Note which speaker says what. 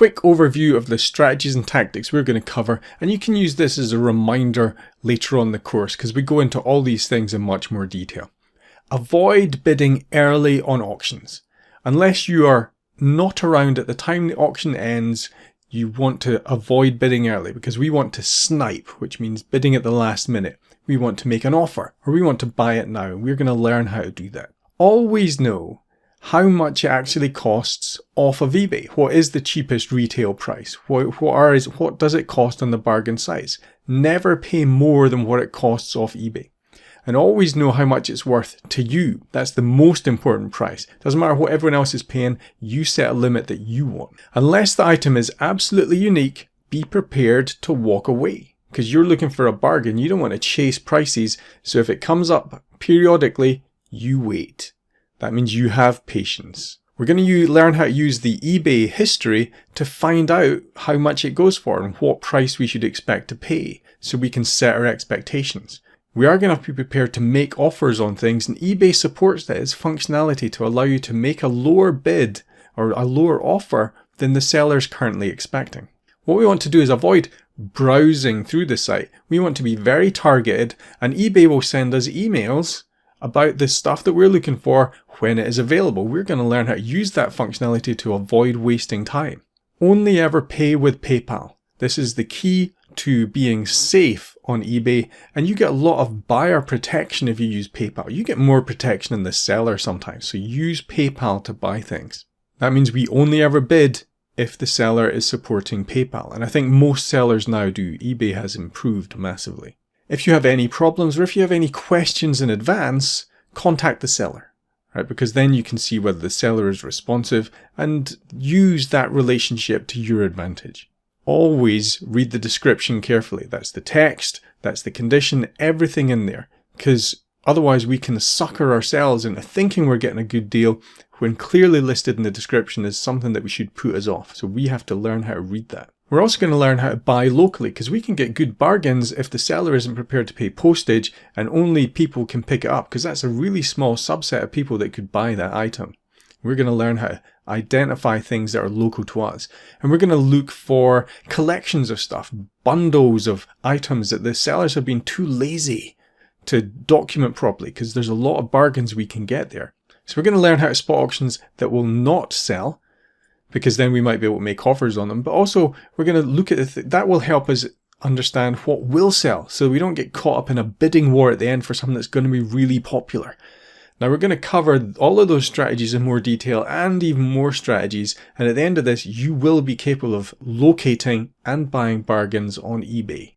Speaker 1: quick overview of the strategies and tactics we're going to cover, and you can use this as a reminder later on in the course because we go into all these things in much more detail. Avoid bidding early on auctions. Unless you are not around at the time the auction ends, you want to avoid bidding early because we want to snipe, which means bidding at the last minute. We want to make an offer or we want to buy it now. We're going to learn how to do that. Always know how much it actually costs off of eBay. What is the cheapest retail price? What does it cost on the bargain sites? Never pay more than what it costs off eBay. And always know how much it's worth to you. That's the most important price. Doesn't matter what everyone else is paying, you set a limit that you want. Unless the item is absolutely unique, be prepared to walk away. Because you're looking for a bargain, you don't want to chase prices, so if it comes up periodically, you wait. That means you have patience. We're going to learn how to use the eBay history to find out how much it goes for and what price we should expect to pay, so we can set our expectations. We are going to have to be prepared to make offers on things, and eBay supports that as functionality to allow you to make a lower bid or a lower offer than the seller is currently expecting. What we want to do is avoid browsing through the site. We want to be very targeted, and eBay will send us emails about the stuff that we're looking for when it is available. We're going to learn how to use that functionality to avoid wasting time. Only ever pay with PayPal. This is the key to being safe on eBay, and you get a lot of buyer protection if you use PayPal. You get more protection than the seller sometimes, so use PayPal to buy things. That means we only ever bid if the seller is supporting PayPal, and I think most sellers now do. eBay has improved massively. If you have any problems or if you have any questions in advance, contact the seller, right? Because then you can see whether the seller is responsive and use that relationship to your advantage. Always read the description carefully. That's the text, that's the condition, everything in there. Because otherwise we can sucker ourselves into thinking we're getting a good deal when clearly listed in the description is something that we should put us off. So we have to learn how to read that. We're also going to learn how to buy locally because we can get good bargains if the seller isn't prepared to pay postage and only people can pick it up, because that's a really small subset of people that could buy that item. We're going to learn how to identify things that are local to us. And we're going to look for collections of stuff, bundles of items that the sellers have been too lazy to document properly, because there's a lot of bargains we can get there. So we're going to learn how to spot auctions that will not sell, because then we might be able to make offers on them. But also we're going to look at that will help us understand what will sell, so we don't get caught up in a bidding war at the end for something that's going to be really popular. Now we're going to cover all of those strategies in more detail and even more strategies, and at the end of this you will be capable of locating and buying bargains on eBay.